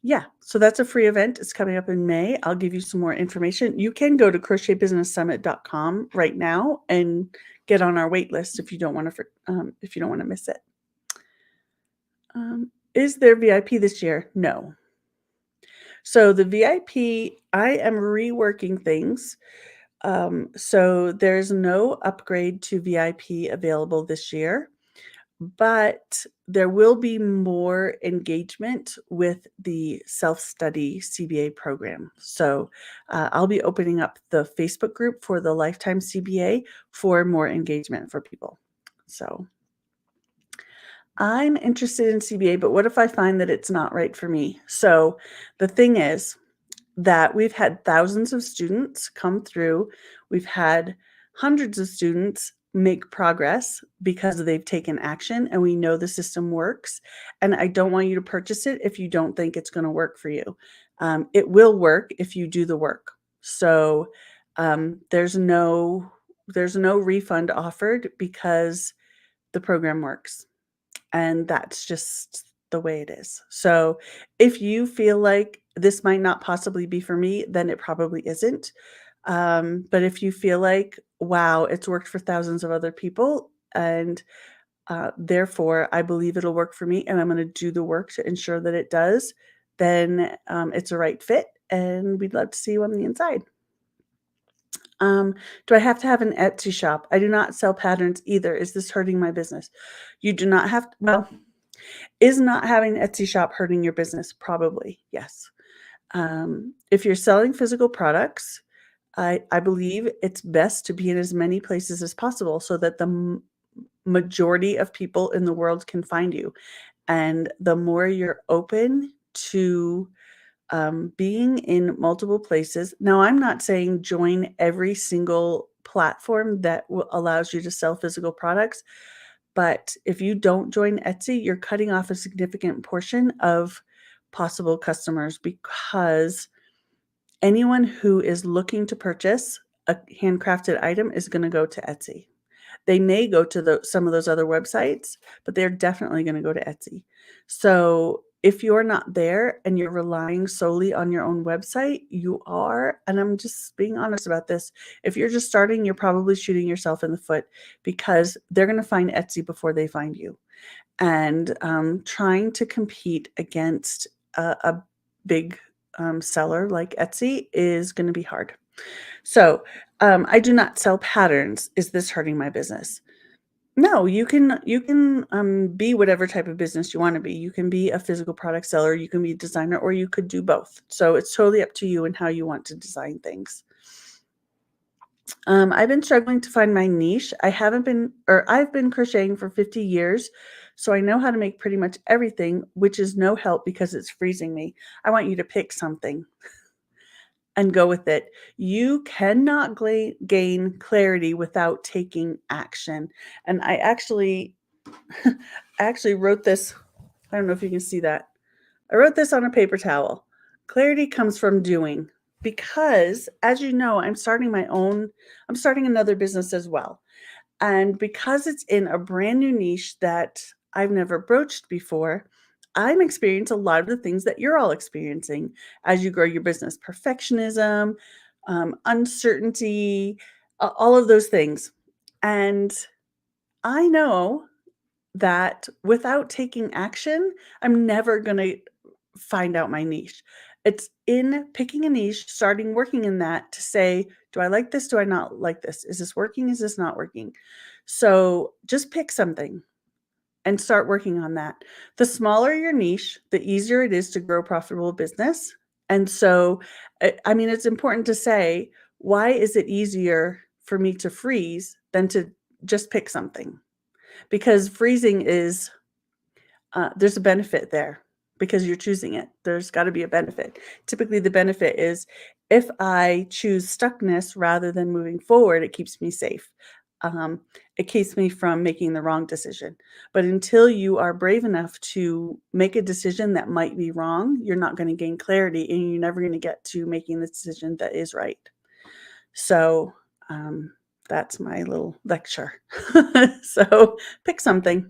yeah, so that's a free event. It's coming up in May. I'll give you some more information. You can go to crochetbusinesssummit.com right now and get on our wait list if you don't want to miss it. Is there VIP this year? No. So the VIP, I am reworking things. So there's no upgrade to VIP available this year, but there will be more engagement with the self-study CBA program. So I'll be opening up the Facebook group for the Lifetime CBA for more engagement for people. So I'm interested in CBA, but what if I find that it's not right for me? So the thing is that we've had thousands of students come through. We've had hundreds of students make progress because they've taken action, and we know the system works. And I don't want you to purchase it if you don't think it's going to work for you. It will work if you do the work. So there's no refund offered because the program works. And that's just the way it is. So if you feel like this might not possibly be for me, then it probably isn't. But if you feel like, wow, it's worked for thousands of other people, and therefore I believe it'll work for me, and I'm going to do the work to ensure that it does, then it's a right fit, and we'd love to see you on the inside. Do I have to have an Etsy shop? I do not sell patterns either. Is this hurting my business? You do not have to, well, is not having an Etsy shop hurting your business? Probably, yes. If you're selling physical products, I believe it's best to be in as many places as possible so that the majority of people in the world can find you. And the more you're open to being in multiple places. Now, I'm not saying join every single platform that allows you to sell physical products, but if you don't join Etsy, you're cutting off a significant portion of possible customers, because anyone who is looking to purchase a handcrafted item is going to go to Etsy. They may go to some of those other websites, but they're definitely going to go to Etsy. So if you're not there and you're relying solely on your own website, you are, and I'm just being honest about this, if you're just starting, you're probably shooting yourself in the foot, because they're going to find Etsy before they find you. and trying to compete against a big seller like Etsy is going to be hard. So I do not sell patterns. Is this hurting my business? No, you can be whatever type of business you want to be. You can be a physical product seller, you can be a designer, or you could do both. So it's totally up to you and how you want to design things. I've been struggling to find my niche. I've been crocheting for 50 years, so I know how to make pretty much everything, which is no help because it's freezing me. I want you to pick something and go with it. You cannot gain clarity without taking action. And I actually wrote this. I don't know if you can see that. I wrote this on a paper towel. Clarity comes from doing, because as you know, I'm starting another business as well. And because it's in a brand new niche that I've never broached before, I'm experiencing a lot of the things that you're all experiencing as you grow your business: perfectionism, uncertainty, all of those things. And I know that without taking action, I'm never going to find out my niche. It's in picking a niche, starting working in that to say, do I like this? Do I not like this? Is this working? Is this not working? So just pick something and start working on that. The smaller your niche, the easier it is to grow profitable business. And so, I mean, it's important to say, why is it easier for me to freeze than to just pick something? Because freezing is, there's a benefit there because you're choosing it. There's got to be a benefit. Typically, the benefit is if I choose stuckness rather than moving forward, it keeps me safe. It keeps me from making the wrong decision. But until you are brave enough to make a decision that might be wrong, you're not going to gain clarity, and you're never going to get to making the decision that is right. So that's my little lecture. So pick something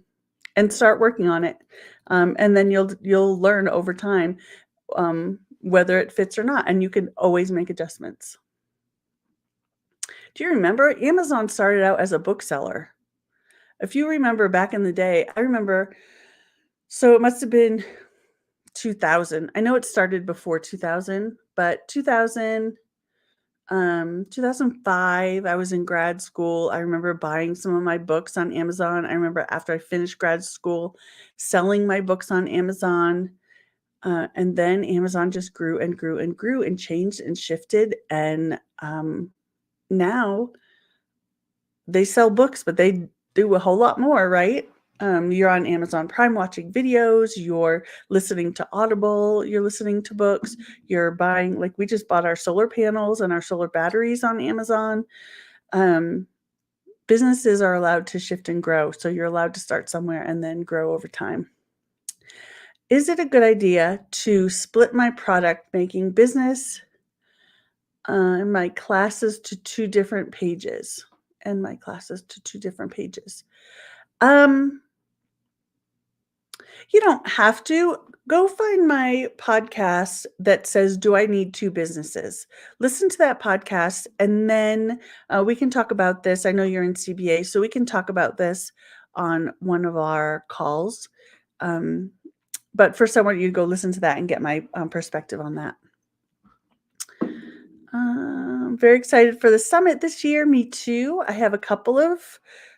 and start working on it. And then you'll learn over time whether it fits or not. And you can always make adjustments. Do you remember Amazon started out as a bookseller? If you remember back in the day, I remember, so it must have been 2000. I know it started before 2000, but 2005, I was in grad school. I remember buying some of my books on Amazon. I remember after I finished grad school, selling my books on Amazon. And then Amazon just grew and grew and grew and changed and shifted. And now they sell books, but they do a whole lot more, right? You're on Amazon Prime watching videos, you're listening to Audible, you're listening to books, you're buying, like we just bought our solar panels and our solar batteries on Amazon. Businesses are allowed to shift and grow. So you're allowed to start somewhere and then grow over time. Is it a good idea to split my product making business and my classes to two different pages? You don't have to. Go find my podcast that says, Do I Need Two Businesses? Listen to that podcast, and then we can talk about this. I know you're in CBA, so we can talk about this on one of our calls. But first, I want you to go listen to that and get my perspective on that. Very excited for the summit this year. Me too. I have a couple of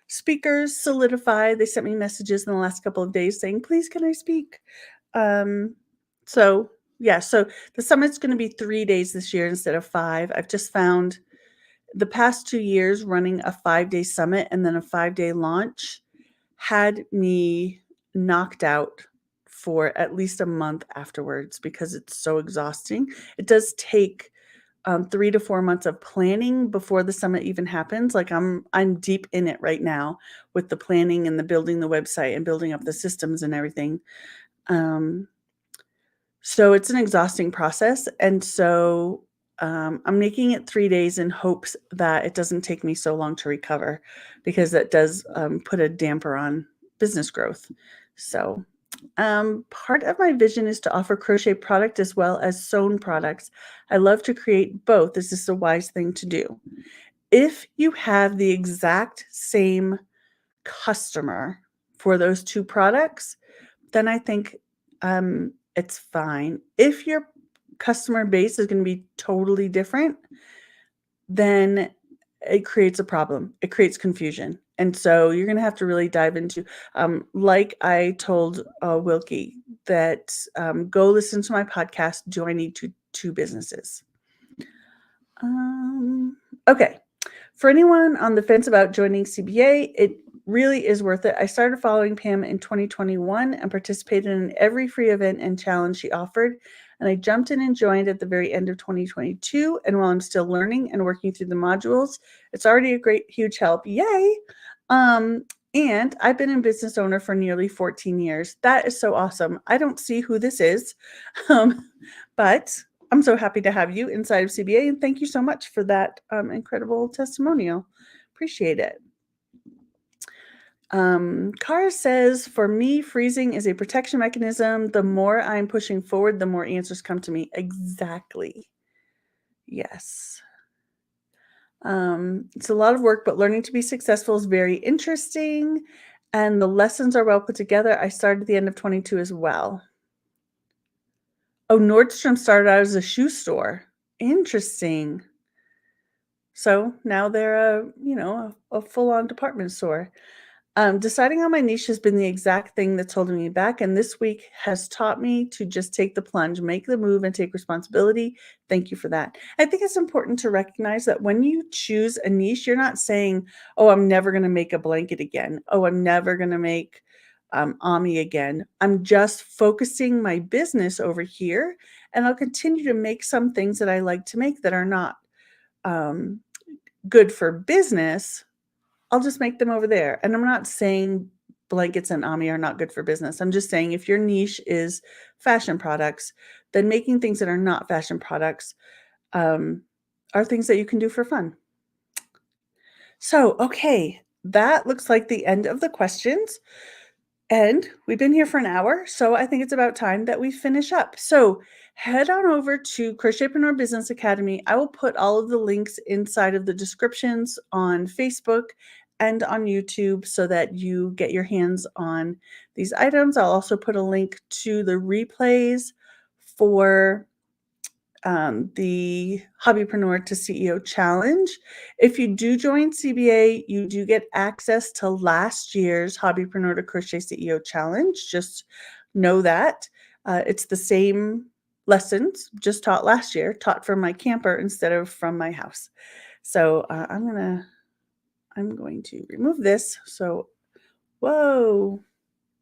speakers solidified. They sent me messages in the last couple of days saying, please, can I speak? So the summit's going to be 3 days this year instead of 5. I've just found the past 2 years running a 5-day summit and then a 5-day launch had me knocked out for at least a month afterwards because it's so exhausting. It does take 3 to 4 months of planning before the summit even happens. Like I'm deep in it right now with the planning and the building the website and building up the systems and everything. So it's an exhausting process. And so I'm making it 3 days in hopes that it doesn't take me so long to recover, because that does put a damper on business growth. So part of my vision is to offer crochet product as well as sewn products. I love to create both. Is this a wise thing to do? If you have the exact same customer for those two products, then I think it's fine. If your customer base is going to be totally different, then it creates a problem. It creates confusion. And so you're going to have to really dive into, like I told Wilkie, that go listen to my podcast, Do I Need Two Businesses? Okay. For anyone on the fence about joining CBA, it really is worth it. I started following Pam in 2021 and participated in every free event and challenge she offered. And I jumped in and joined at the very end of 2022. And while I'm still learning and working through the modules, it's already a great, huge help. Yay! And I've been a business owner for nearly 14 years. That is so awesome. I don't see who this is, but I'm so happy to have you inside of CBA. And thank you so much for that incredible testimonial. Appreciate it. Cara says, for me, freezing is a protection mechanism. The more I'm pushing forward, the more answers come to me. Exactly. Yes. It's a lot of work, but learning to be successful is very interesting. And the lessons are well put together. I started at the end of 22 as well. Oh, Nordstrom started out as a shoe store. Interesting. So now they're a full-on department store. Deciding on my niche has been the exact thing that's holding me back, and this week has taught me to just take the plunge, make the move, and take responsibility. Thank you for that. I think it's important to recognize that when you choose a niche, you're not saying, oh, I'm never going to make a blanket again. Oh, I'm never going to make Ami again. I'm just focusing my business over here, and I'll continue to make some things that I like to make that are not good for business. I'll just make them over there. And I'm not saying blankets and Ami are not good for business. I'm just saying if your niche is fashion products, then making things that are not fashion products are things that you can do for fun. So, okay, that looks like the end of the questions. And we've been here for an hour, so I think it's about time that we finish up. So head on over to Crochetpreneur Business Academy. I will put all of the links inside of the descriptions on Facebook and on YouTube so that you get your hands on these items. I'll also put a link to the replays for the Hobbypreneur to CEO Challenge. If you do join CBA, you do get access to last year's Hobbypreneur to Crochet CEO Challenge. Just know that. It's the same lessons, just taught last year, taught from my camper instead of from my house. So I'm going to remove this. So, whoa,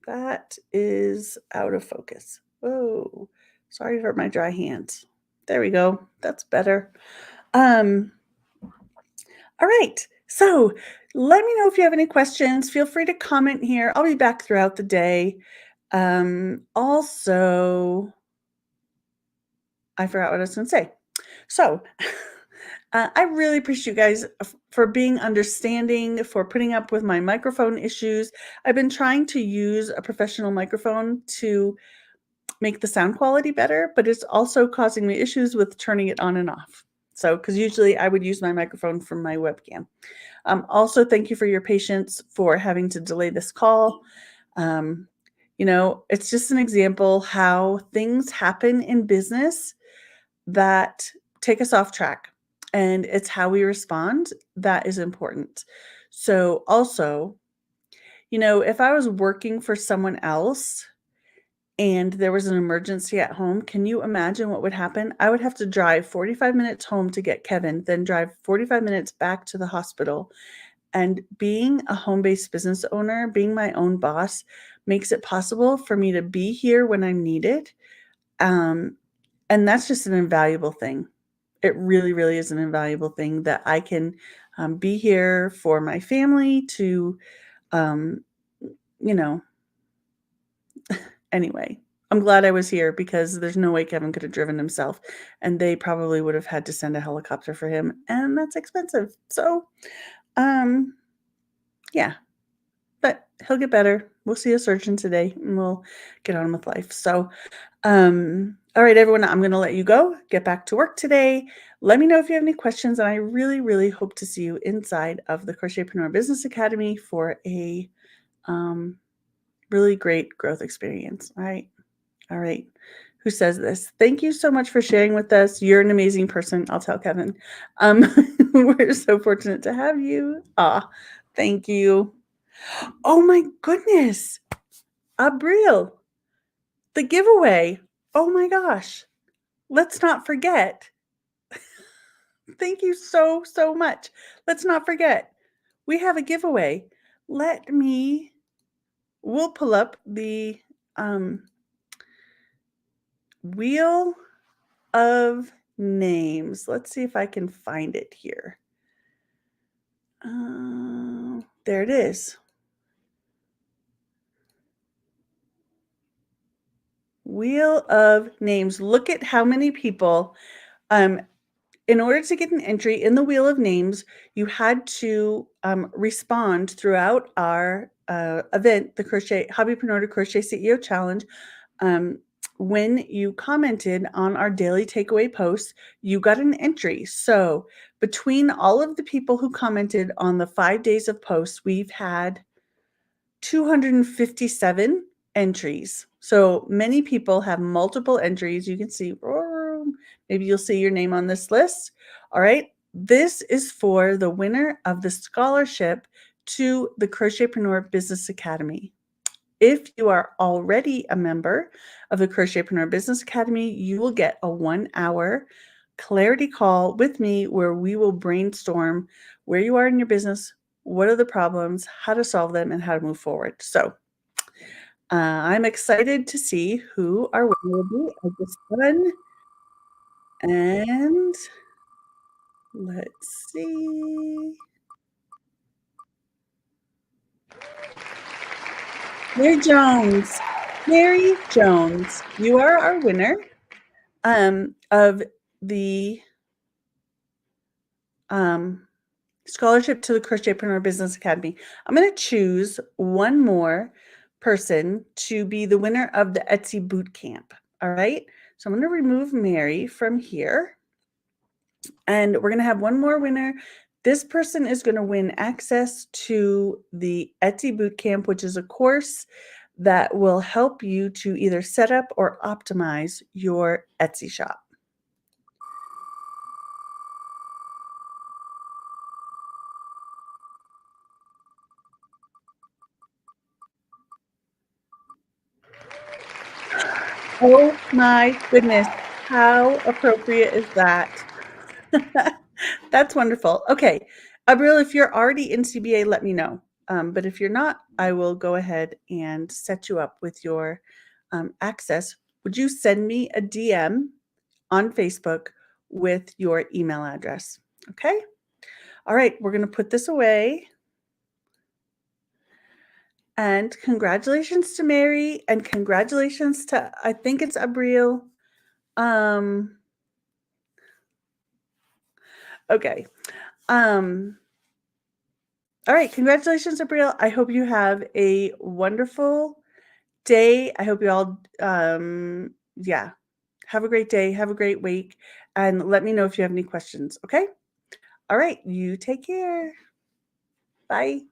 that is out of focus. Whoa, sorry for my dry hands. There we go. That's better. All right. So let me know if you have any questions. Feel free to comment here. I'll be back throughout the day. Also, I forgot what I was going to say. So I really appreciate you guys for being understanding, for putting up with my microphone issues. I've been trying to use a professional microphone to make the sound quality better, but it's also causing me issues with turning it on and off. So, because usually I would use my microphone from my webcam. Also, thank you for your patience for having to delay this call. It's just an example how things happen in business that take us off track, and it's how we respond that is important. So also, if I was working for someone else and there was an emergency at home, can you imagine what would happen? I would have to drive 45 minutes home to get Kevin, then drive 45 minutes back to the hospital. And being a home-based business owner, being my own boss, makes it possible for me to be here when I'm needed. And that's just an invaluable thing. It really, really is an invaluable thing that I can be here for my family to, Anyway, I'm glad I was here because there's no way Kevin could have driven himself, and they probably would have had to send a helicopter for him, and that's expensive. So, yeah, but he'll get better. We'll see a surgeon today, and we'll get on with life. So, all right, everyone, I'm going to let you go. Get back to work today. Let me know if you have any questions, and I really, really hope to see you inside of the Crochetpreneur Business Academy for a really great growth experience. All right. All right. Who says this? Thank you so much for sharing with us. You're an amazing person. I'll tell Kevin. We're so fortunate to have you. Thank you. Oh my goodness. Abril, the giveaway. Oh my gosh. Let's not forget. Thank you so, so much. Let's not forget. We have a giveaway. We'll pull up the wheel of names. Let's see if I can find it here. There it is. Wheel of names. Look at how many people. In order to get an entry in the Wheel of Names, you had to respond throughout our event, the Hobbypreneur to Crochet CEO Challenge. When you commented on our daily takeaway posts, you got an entry. So between all of the people who commented on the 5 days of posts, we've had 257 entries. So many people have multiple entries. You can see, maybe you'll see your name on this list. All right. This is for the winner of the scholarship to the Crochetpreneur Business Academy. If you are already a member of the Crochetpreneur Business Academy, you will get a 1-hour clarity call with me where we will brainstorm where you are in your business, what are the problems, how to solve them, and how to move forward. So I'm excited to see who our winner will be of this one. And let's see. Mary Jones. Mary Jones, you are our winner of the scholarship to the Crochetpreneur Business Academy. I'm going to choose one more person to be the winner of the Etsy boot camp. All right. So I'm going to remove Mary from here. And we're going to have one more winner. This person is going to win access to the Etsy boot camp, which is a course that will help you to either set up or optimize your Etsy shop. Oh my goodness. How appropriate is that? That's wonderful. Okay. Abril, if you're already in CBA, let me know. But if you're not, I will go ahead and set you up with your access. Would you send me a DM on Facebook with your email address? Okay. All right. We're going to put this away. And congratulations to Mary and congratulations to, I think it's Abril. Okay. All right. Congratulations, Abril. I hope you have a wonderful day. I hope you all, have a great day. Have a great week. And let me know if you have any questions. Okay. All right. You take care. Bye.